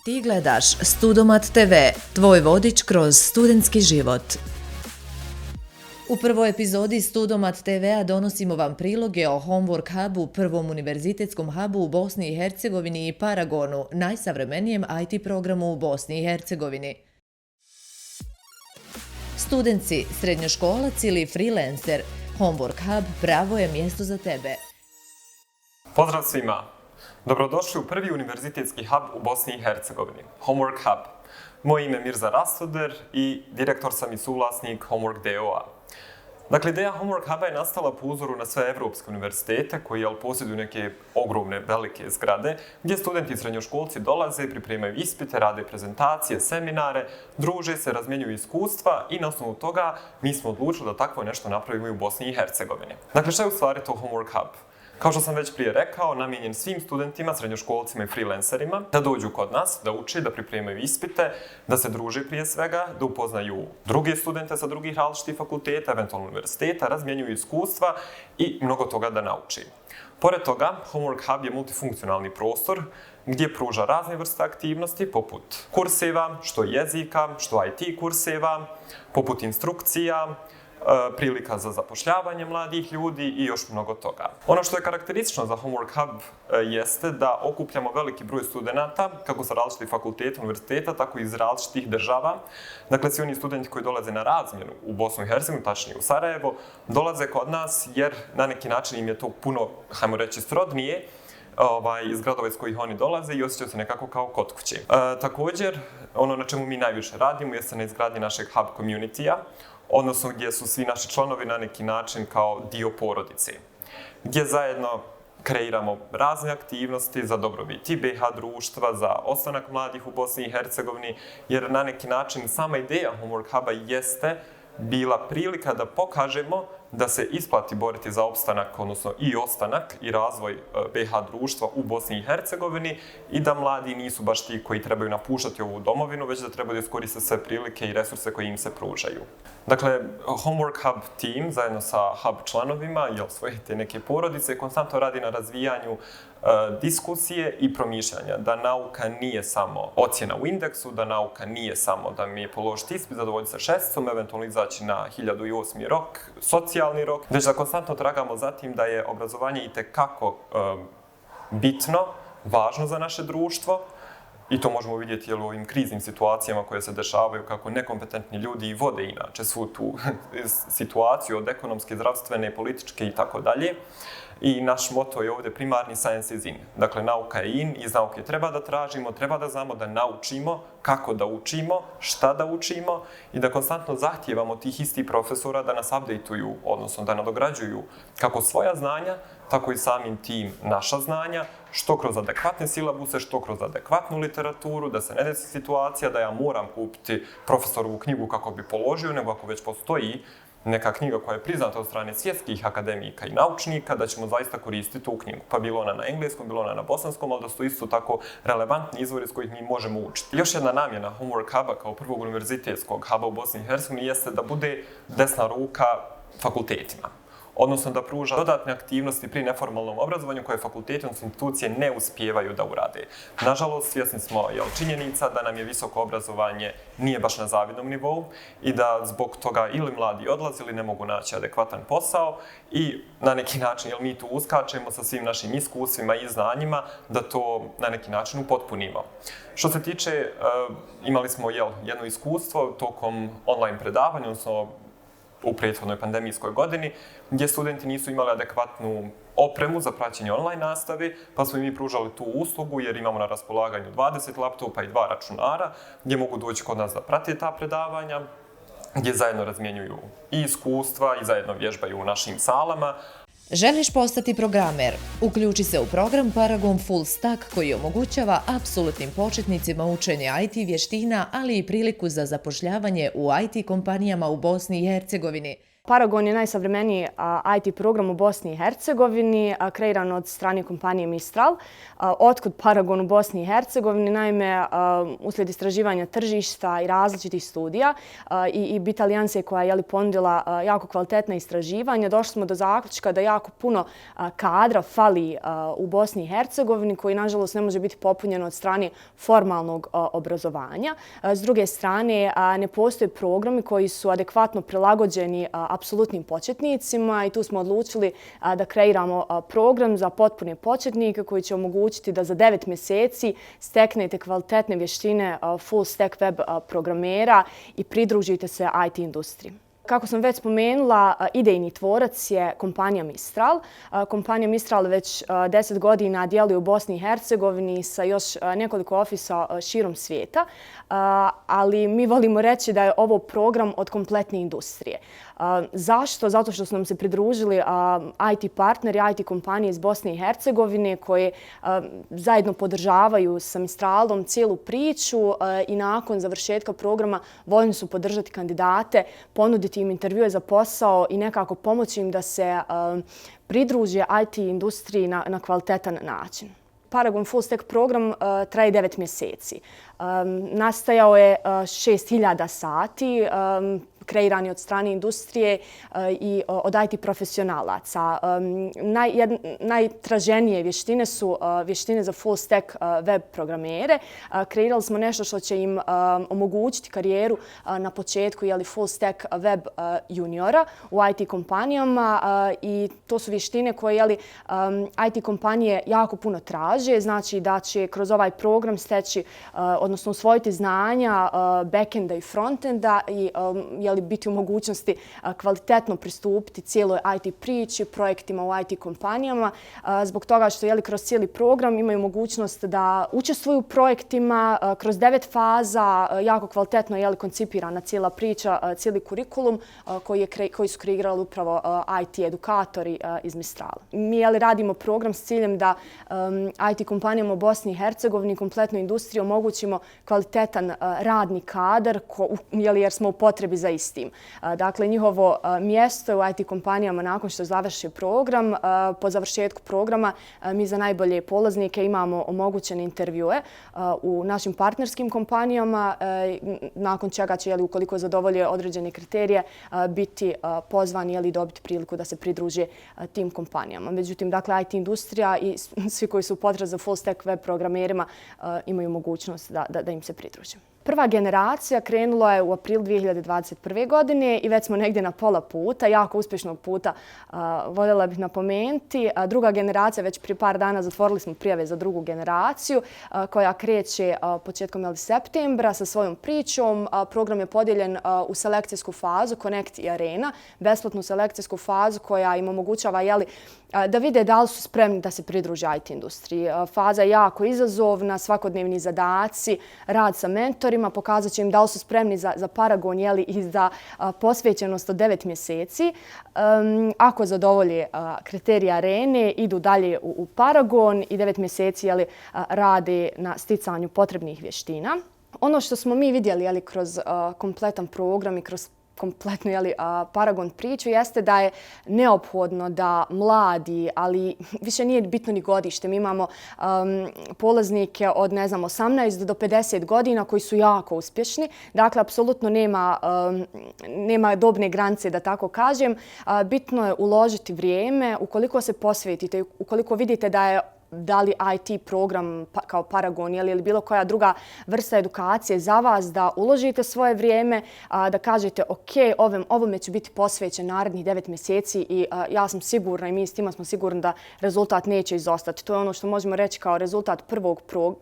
Ti gledaš Studomat TV, tvoj vodič kroz studentski život. U prvoj epizodi Studomat TV-a donosimo vam priloge o Homework Hubu, prvom univerzitetskom hubu u Bosni i Hercegovini i Paragonu, najsavremenijem IT programu u Bosni i Hercegovini. Studenci, srednjoškolac ili freelancer, Homework Hub pravo je mjesto za tebe. Pozdrav svima! Dobrodošli u prvi univerzitetski hub u Bosni i Hercegovini, Homework Hub. Moje ime je Mirza Rastoder i direktor sam i suvlasnik Homework DO-a. Dakle, ideja Homework Huba je nastala po uzoru na sve evropske univerzitete koji posjeduju neke ogromne, velike zgrade gdje studenti i srednjoškolci dolaze, pripremaju ispite, rade prezentacije, seminare, druže se, razmjenjuju iskustva i na osnovu toga mi smo odlučili da takvo nešto napravimo i u Bosni i Hercegovini. Dakle, što je u stvari to Homework Hub? Kao što sam već prije rekao, namijenjen svim studentima, srednjoškolcima i freelancerima da dođu kod nas, da uče, da pripremaju ispite, da se druže prije svega, da upoznaju druge studente sa drugih različitih fakulteta, eventualno univerziteta, razmjenjuju iskustva i mnogo toga da nauči. Pored toga, Homework Hub je multifunkcionalni prostor gdje pruža razne vrste aktivnosti poput kurseva, što jezika, što IT kurseva, poput instrukcija, prilika za zapošljavanje mladih ljudi i još mnogo toga. Ono što je karakteristično za Homework Hub jeste da okupljamo veliki broj studenata, kako sa različitih fakulteta, univerziteta, tako i iz različitih država. Dakle, svi oni studenti koji dolaze na razmjenu u Bosnu i Hercegovinu, tačnije u Sarajevo, dolaze kod nas jer na neki način im je to puno, hajmo reći, srodnije iz gradova iz kojih oni dolaze i osjećaju se nekako kao kod kuće. Također, ono na čemu mi najviše radimo jeste na izgradnji našeg hub community-a, odnosno gdje su svi naši članovi na neki način kao dio porodice, gdje zajedno kreiramo razne aktivnosti za dobrobit i BiH društva, za ostanak mladih u Bosni i Hercegovini, jer na neki način sama ideja Homework Huba jeste bila prilika da pokažemo da se isplati boriti za opstanak, odnosno i ostanak i razvoj BiH društva u Bosni i Hercegovini i da mladi nisu baš ti koji trebaju napuštati ovu domovinu, već da trebaju da iskoriste sve prilike i resurse koji im se pružaju. Dakle, Homework Hub team zajedno sa Hub članovima, svoje te neke porodice, konstantno radi na razvijanju diskusije i promišljanja, da nauka nije samo ocjena u indeksu, da nauka nije samo da mi je položiti ispit, zadovoljiti sa šesticom, eventualno izaći na 1008. rok, socijalni rok, već da konstantno tragamo za tim da je obrazovanje itekako bitno, važno za naše društvo. I to možemo vidjeti u ovim kriznim situacijama koje se dešavaju, kako nekompetentni ljudi i vode inače svu tu situaciju od ekonomske, zdravstvene, političke i tako dalje. I naš moto je ovdje primarni science is in. Dakle, nauka je in, iz nauke treba da tražimo, treba da znamo da naučimo, kako da učimo, šta da učimo i da konstantno zahtijevamo tih istih profesora da nas updateuju, odnosno da nadograđuju kako svoja znanja, tako i samim tim naša znanja, što kroz adekvatne silabuse, što kroz adekvatnu literaturu, da se ne desi situacija da ja moram kupiti profesorovu knjigu kako bi položio, nego ako već postoji neka knjiga koja je priznata od strane svjetskih akademika i naučnika, da ćemo zaista koristiti tu knjigu. Pa bilo ona na engleskom, bilo ona na bosanskom, ali da su isto tako relevantni izvori s kojih mi možemo učiti. Još jedna namjena Homework Huba kao prvog univerzitetskog huba u Bosni i Hercegovini jeste da bude desna ruka fakultetima. Odnosno da pruža dodatne aktivnosti pri neformalnom obrazovanju koje fakulteti, odnosno institucije ne uspijevaju da urade. Nažalost, svjesni smo činjenica da nam je visoko obrazovanje nije baš na zavidnom nivou i da zbog toga ili mladi odlaze ili ne mogu naći adekvatan posao i na neki način mi tu uskačemo sa svim našim iskustvima i znanjima da to na neki način upotpunimo. Što se tiče, imali smo jedno iskustvo tokom online predavanja, odnosno u prethodnoj pandemijskoj godini, gdje studenti nisu imali adekvatnu opremu za praćenje online nastave, pa smo i mi pružali tu uslugu jer imamo na raspolaganju 20 laptopa i 2 računara, gdje mogu doći kod nas da prate ta predavanja, gdje zajedno razmjenjuju i iskustva i zajedno vježbaju u našim salama. Želiš postati programer? Uključi se u program Paragon Full Stack koji omogućava apsolutnim početnicima učenje IT vještina, ali i priliku za zapošljavanje u IT kompanijama u Bosni i Hercegovini. Paragon je najsavremeniji IT program u Bosni i Hercegovini, kreiran od strane kompanije Mistral. Otkud Paragon u Bosni i Hercegovini? Naime, uslijed istraživanja tržišta i različitih studija i BIT alijanse koja je ponudila jako kvalitetna istraživanja, došli smo do zaključka da jako puno kadra fali u Bosni i Hercegovini koji, nažalost, ne može biti popunjeno od strane formalnog obrazovanja. S druge strane, ne postoje programi koji su adekvatno prilagođeni apsolutnim početnicima i tu smo odlučili da kreiramo program za potpune početnike koji će omogućiti da za 9 mjeseci steknete kvalitetne vještine full stack web programera i pridružite se IT industriji. Kako sam već spomenula, idejni tvorac je kompanija Mistral. Kompanija Mistral već 10 godina djeluje u Bosni i Hercegovini sa još nekoliko ofisa širom svijeta, ali mi volimo reći da je ovo program od kompletne industrije. Zašto? Zato što su nam se pridružili IT partneri, IT kompanije iz Bosne i Hercegovine koje zajedno podržavaju sa Mistralom cijelu priču i nakon završetka programa voljni su podržati kandidate, ponuditi im intervjue za posao i nekako pomoći im da se pridruže IT industriji na kvalitetan način. Paragon Full Stack program traje 9 mjeseci. Nastajao je 6000 sati, kreiran je od strane industrije i od IT profesionalaca. Najtraženije vještine su vještine za full stack web programere. Kreirali smo nešto što će im omogućiti karijeru na početku full stack web juniora u IT kompanijama i to su vještine koje IT kompanije jako puno traže. Znači da će kroz ovaj program steći, odnosno usvojiti znanja backenda i frontenda i biti u mogućnosti kvalitetno pristupiti cijeloj IT priči, projektima u IT kompanijama, zbog toga što kroz cijeli program imaju mogućnost da učestvuju u projektima kroz 9 faza, jako kvalitetno koncipirana cijela priča, cijeli kurikulum koji su kreirali upravo IT edukatori iz Mistrala. Mi radimo program s ciljem da IT kompanijama u Bosni i Hercegovini, kompletnoj industriji omogućimo kvalitetan radni kadar jer smo u potrebi za istim. Dakle, njihovo mjesto je u IT kompanijama nakon što završi program. Po završetku programa mi za najbolje polaznike imamo omogućene intervjue u našim partnerskim kompanijama, nakon čega će, ukoliko zadovolje određene kriterije, biti pozvani i dobiti priliku da se pridruže tim kompanijama. Međutim, dakle, IT industrija i svi koji su potrebni za full stack web programerima imaju mogućnost da im se pridruže. Prva generacija krenula je u aprilu 2021. godine i već smo negdje na pola puta, jako uspješnog puta, voljela bih napomenuti. Druga generacija, već prije par dana zatvorili smo prijave za drugu generaciju koja kreće početkom septembra sa svojom pričom. Program je podijeljen u selekcijsku fazu Connect i Arena, besplatnu selekcijsku fazu koja im omogućava da vide da li su spremni da se pridruže IT industriji. Faza je jako izazovna, svakodnevni zadaci, rad sa mentorima, pokazat će im da li su spremni za Paragon i za posvećenost od 9 mjeseci. Ako zadovolje kriterije Arene, idu dalje u Paragon i 9 mjeseci rade na sticanju potrebnih vještina. Ono što smo mi vidjeli kroz kompletan program i kroz kompletnu Paragon priču jeste da je neophodno da mladi, ali više nije bitno ni godište. Mi imamo polaznike od 18 do 50 godina koji su jako uspješni. Dakle, apsolutno nema dobne granice, da tako kažem. Bitno je uložiti vrijeme. Ukoliko se posvetite, ukoliko vidite da li IT program kao Paragon ili bilo koja druga vrsta edukacije za vas, da uložite svoje vrijeme, da kažete ok, ovome ću biti posvećen narednih 9 mjeseci i ja sam sigurna i mi s tima smo sigurni da rezultat neće izostati. To je ono što možemo reći kao rezultat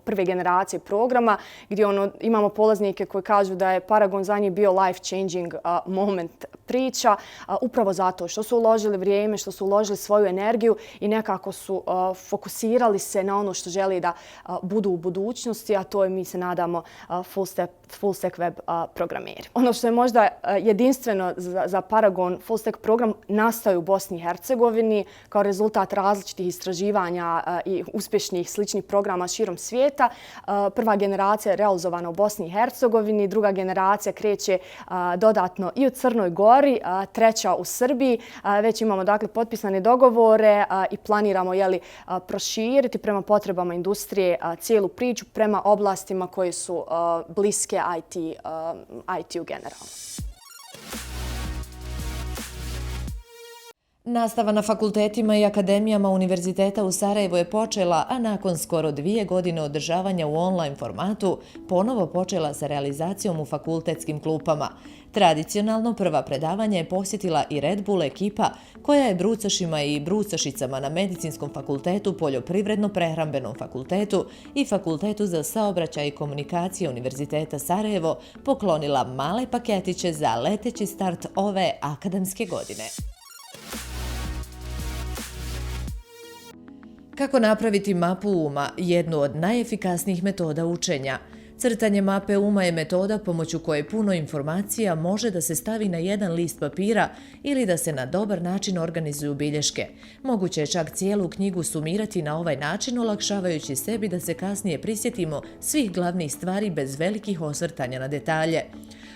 prve generacije programa gdje imamo polaznike koji kažu da je Paragon za njih bio life changing moment priča, upravo zato što su uložili vrijeme, što su uložili svoju energiju i nekako su fokusirali se na ono što želi da budu u budućnosti, a to je, mi se nadamo, full stack web programeri. Ono što je možda jedinstveno za Paragon full stack program nastaje u Bosni i Hercegovini kao rezultat različitih istraživanja i uspješnih sličnih programa širom svijeta. Prva generacija je realizovana u Bosni i Hercegovini, druga generacija kreće dodatno i u Crnoj Gori, Gori, treća u Srbiji. Već imamo dakle potpisane dogovore i planiramo proširiti prema potrebama industrije cijelu priču prema oblastima koje su bliske IT-u generalno. Nastava na fakultetima i akademijama Univerziteta u Sarajevu je počela, a nakon skoro 2 godine održavanja u online formatu, ponovo počela sa realizacijom u fakultetskim klupama. Tradicionalno prva predavanja je posjetila i Red Bull ekipa, koja je brucašima i brucašicama na Medicinskom fakultetu, Poljoprivredno-prehrambenom fakultetu i Fakultetu za saobraćaj i komunikacije Univerziteta Sarajevo poklonila male paketiće za leteći start ove akademske godine. Kako napraviti mapu uma, jednu od najefikasnijih metoda učenja? Crtanje mape uma je metoda pomoću koje puno informacija može da se stavi na jedan list papira ili da se na dobar način organizuju bilješke. Moguće je čak cijelu knjigu sumirati na ovaj način, olakšavajući sebi da se kasnije prisjetimo svih glavnih stvari bez velikih osvrtanja na detalje.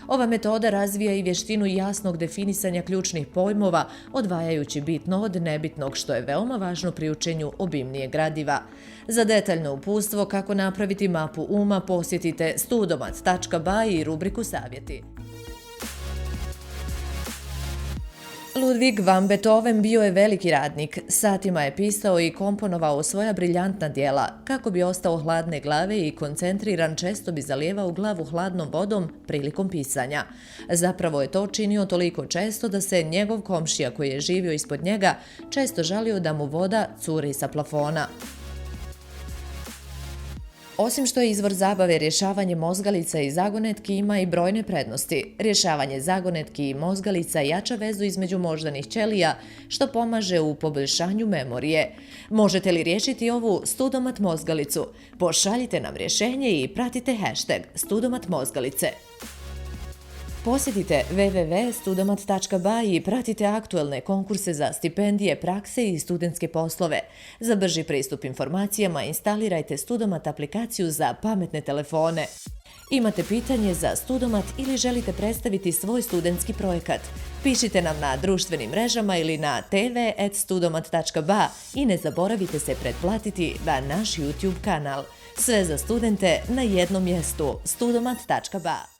Ova metoda razvija i vještinu jasnog definisanja ključnih pojmova, odvajajući bitno od nebitnog, što je veoma važno pri učenju obimnijeg gradiva. Za detaljno uputstvo kako napraviti mapu uma posjetite studomat.ba i rubriku Savjeti. Ludwig van Beethoven bio je veliki radnik. Satima je pisao i komponovao svoja briljantna djela. Kako bi ostao hladne glave i koncentriran, često bi zalijevao glavu hladnom vodom prilikom pisanja. Zapravo je to činio toliko često da se njegov komšija koji je živio ispod njega često žalio da mu voda curi sa plafona. Osim što je izvor zabave rješavanje mozgalica i zagonetki, ima i brojne prednosti. Rješavanje zagonetki i mozgalica jača vezu između moždanih ćelija, što pomaže u poboljšanju memorije. Možete li riješiti ovu studomat mozgalicu? Pošaljite nam rješenje i pratite hashtag studomat mozgalice. Posjetite www.studomat.ba i pratite aktuelne konkurse za stipendije, prakse i studentske poslove. Za brži pristup informacijama instalirajte Studomat aplikaciju za pametne telefone. Imate pitanje za Studomat ili želite predstaviti svoj studentski projekat? Pišite nam na društvenim mrežama ili na tv@studomat.ba i ne zaboravite se pretplatiti na naš YouTube kanal. Sve za studente na jednom mjestu, studomat.ba.